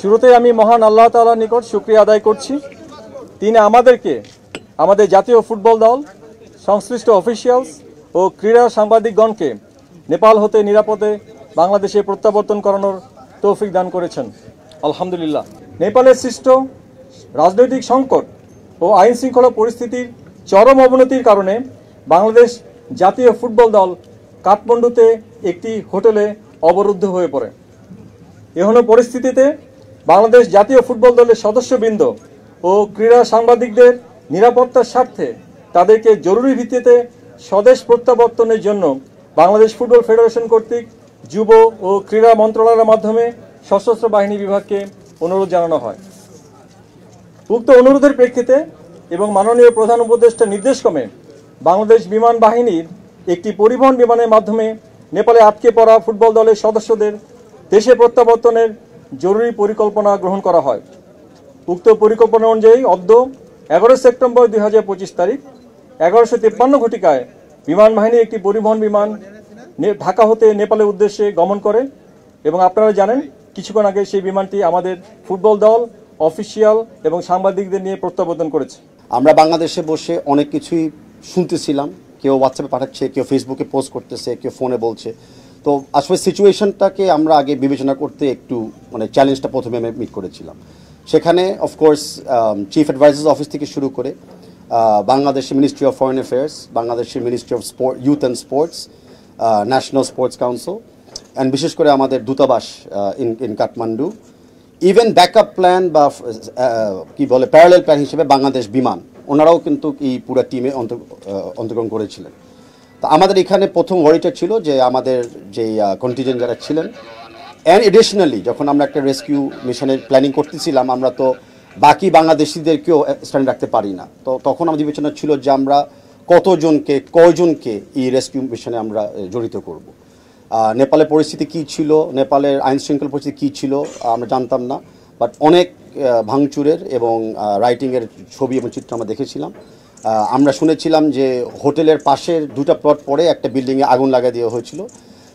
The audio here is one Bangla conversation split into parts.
শুরুতেই আমি মহান আল্লাহ তাআলার নিকট শুকরিয়া আদায় করছি। তিনি আমাদেরকে, আমাদের জাতীয় ফুটবল দল, সংশ্লিষ্ট অফিসিয়ালস ও ক্রীড়া সাংবাদিকগণকে নেপাল হতে নিরাপদে বাংলাদেশে প্রত্যাবর্তন করানোর তৌফিক দান করেছেন। আলহামদুলিল্লাহ। নেপালের সৃষ্ট রাজনৈতিক সংকট ও আইন শৃঙ্খলা পরিস্থিতির চরম অবনতির কারণে বাংলাদেশ জাতীয় ফুটবল দল কাঠমান্ডুতে একটি হোটেলে অবরুদ্ধ হয়ে পড়ে। এহেন পরিস্থিতিতে বাংলাদেশ জাতীয় ফুটবল দলের সদস্যবৃন্দ ও ক্রীড়া সাংবাদিকদের নিরাপত্তার স্বার্থে তাদেরকে জরুরি ভিত্তিতে স্বদেশ প্রত্যাবর্তনের জন্য বাংলাদেশ ফুটবল ফেডারেশন কর্তৃক যুব ও ক্রীড়া মন্ত্রণালয়ের মাধ্যমে সশস্ত্র বাহিনী বিভাগকে অনুরোধ জানানো হয়। উক্ত অনুরোধের প্রেক্ষিতে এবং মাননীয় প্রধান উপদেষ্টার নির্দেশক্রমে বাংলাদেশ বিমান বাহিনীর একটি পরিবহন বিমানের মাধ্যমে নেপালে আটকে পড়া ফুটবল দলের সদস্যদের দেশে প্রত্যাবর্তনের জরুরি পরিকল্পনা গ্রহণ করা হয়। উক্ত পরিকল্পনা অনুযায়ী অদ্য 11 সেপ্টেম্বর 2025 তারিখ 11:53 ঘটিকায় বিমান বাহিনী একটি পরিবহন বিমান ঢাকা হতে নেপালের উদ্দেশ্যে গমন করে এবং আপনারা জানেন কিছুক্ষণ আগে সেই বিমানটি আমাদের ফুটবল দল, অফিসিয়াল এবং সাংবাদিকদের নিয়ে প্রত্যাবর্তন করেছে। আমরা বাংলাদেশে বসে অনেক কিছুই শুনতেছিলাম, কেউ হোয়াটসঅ্যাপে পাঠাচ্ছে, কেউ ফেসবুকে পোস্ট করতেছে, কেউ ফোনে বলছে। তো আসলে সিচুয়েশনটাকে আমরা আগে বিবেচনা করতে একটু চ্যালেঞ্জটা প্রথমে আমি মিট করেছিলাম। সেখানে অফকোর্স চিফ অ্যাডভাইজার্স অফিস থেকে শুরু করে বাংলাদেশের মিনিস্ট্রি অফ ফরেন অ্যাফেয়ার্স, বাংলাদেশের ministry of youth and sports, national sports council and বিশেষ করে আমাদের দূতাবাস in Kathmandu, even backup plan বা কি বলে প্যারালেল প্ল্যান হিসেবে বাংলাদেশ বিমান, ওনারাও কিন্তু এই পুরো টিমে অন্তর্গ্রহণ করেছিলেন। তো আমাদের এখানে প্রথম ওয়ারিটা ছিল যে আমাদের যে কন্টিজেন্ট যারা ছিলেন, অ্যান্ড এডিশনালি যখন আমরা একটা রেস্কিউ মিশনের প্ল্যানিং করতেছিলাম, আমরা তো বাকি বাংলাদেশিদেরকেও স্ট্যান্ড রাখতে পারি না। তো তখন আমাদের বিবেচনা ছিল যে আমরা কয়জনকে এই রেস্কিউ মিশনে আমরা জড়িত করব। নেপালের পরিস্থিতি কী ছিল, নেপালের আইন শৃঙ্খলা পরিস্থিতি কী ছিল আমরা জানতাম না, বাট অনেক ভাঙচুরের এবং রাইটিংয়ের ছবি এবং চিত্র আমরা দেখেছিলাম। আমরা শুনেছিলাম যে হোটেলের পাশের 2টা প্লট পরে একটা বিল্ডিংয়ে আগুন লাগিয়ে দেওয়া হয়েছিল।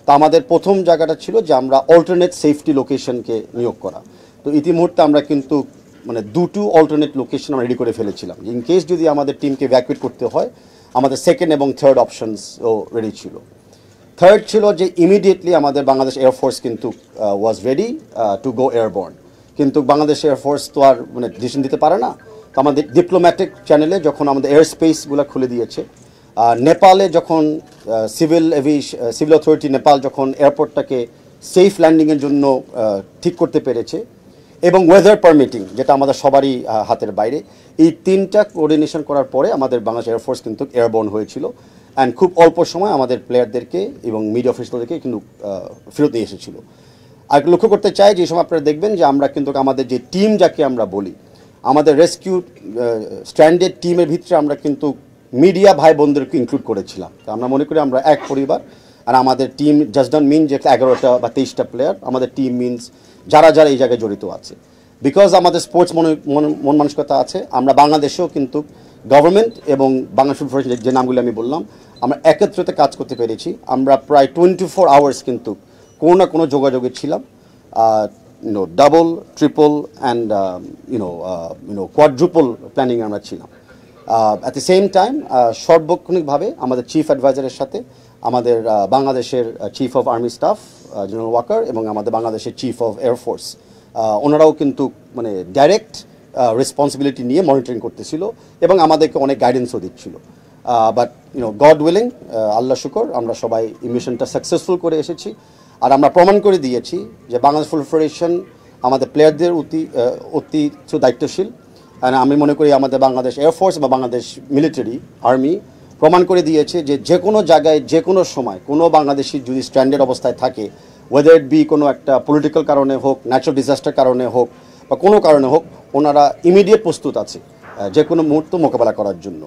তো আমাদের প্রথম জায়গাটা ছিল যে আমরা অল্টারনেট সেফটি লোকেশনকে নিয়োগ করা। তো ইতিমুহূর্তে আমরা কিন্তু 2টো অল্টারনেট লোকেশন আমরা রেডি করে ফেলেছিলাম। ইন কেস যদি আমাদের টিমকে ভ্যাকুয়েট করতে হয়, আমাদের সেকেন্ড এবং থার্ড অপশনসও রেডি ছিল। থার্ড ছিল যে ইমিডিয়েটলি আমাদের বাংলাদেশ এয়ারফোর্স কিন্তু was ready to go airborne. কিন্তু বাংলাদেশ এয়ারফোর্স তো আর ডিসিশন দিতে পারে না। তো আমাদের ডিপ্লোম্যাটিক চ্যানেলে যখন আমাদের এয়ার স্পেসগুলো খুলে দিয়েছে, নেপালে যখন সিভিল অথরিটি নেপাল যখন এয়ারপোর্টটাকে সেফ ল্যান্ডিংয়ের জন্য ঠিক করতে পেরেছে, এবং ওয়েদার পারমিটিং, যেটা আমাদের সবারই হাতের বাইরে, এই 3টা কোঅর্ডিনেশন করার পরে আমাদের বাংলাদেশ এয়ারফোর্স কিন্তু এয়ারবর্ন হয়েছিল। অ্যান্ড খুব অল্প সময় আমাদের প্লেয়ারদেরকে এবং মিডিয়া অফিসারদেরকে কিন্তু ফেরত নিয়ে এসেছিল। আর লক্ষ্য করতে চাই যে সময় আপনারা দেখবেন যে আমরা কিন্তু আমাদের যে টিম যাকে আমরা বলি, আমাদের রেস্কিউ স্ট্যান্ডার্ড টিমের ভিতরে আমরা কিন্তু মিডিয়া ভাই বোনদেরকে ইনক্লুড করেছিলাম। তো আমরা মনে করি আমরা এক পরিবার। আর আমাদের টিম জাস্ট ডন মিন যে 11টা বা 23টা প্লেয়ার, আমাদের টিম মিনস যারা যারা এই জায়গায় জড়িত আছে। বিকজ আমাদের স্পোর্টস মন মানসিকতা আছে, আমরা বাংলাদেশেও কিন্তু গভর্নমেন্ট এবং বাংলাদেশ ফুটবল ফেডারেশন যে নামগুলি আমি বললাম, আমরা একত্রিত কাজ করতে পেরেছি। আমরা প্রায় 24 আওয়ার্স কিন্তু কোনো না কোনো যোগাযোগে ছিলাম। Double, triple and quadruple planning আমরা ছিলাম। অ্যাট দ্য সেম টাইম সার্বক্ষণিকভাবে আমাদের চিফ অ্যাডভাইজারের সাথে আমাদের বাংলাদেশের chief of army staff general Waker এবং আমাদের বাংলাদেশের চিফ অফ এয়ারফোর্স, ওনারাও কিন্তু ডাইরেক্ট রেসপন্সিবিলিটি নিয়ে মনিটরিং করতেছিল এবং আমাদেরকে অনেক গাইডেন্সও দিচ্ছিল। বাট গড উইলিং, আল্লাহ শুকর, আমরা সবাই এই মিশনটা সাকসেসফুল করে এসেছি। আর আমরা প্রমাণ করে দিয়েছি যে বাংলাদেশ ফুটবল ফেডারেশন আমাদের প্লেয়ারদের অতি দায়িত্বশীল। আর আমি মনে করি আমাদের বাংলাদেশ এয়ারফোর্স বা বাংলাদেশ মিলিটারি আর্মি প্রমাণ করে দিয়েছে যে যে কোনো জায়গায় যে কোনো সময় কোনো বাংলাদেশি যদি স্ট্যান্ডার্ড অবস্থায় থাকে, ওয়েদার ইট বি কোনো একটা পলিটিক্যাল কারণে হোক, ন্যাচারাল ডিজাস্টার কারণে হোক বা কোনো কারণে হোক, ওনারা ইমিডিয়েট প্রস্তুত আছে যে কোনো মুহূর্ত মোকাবেলা করার জন্য।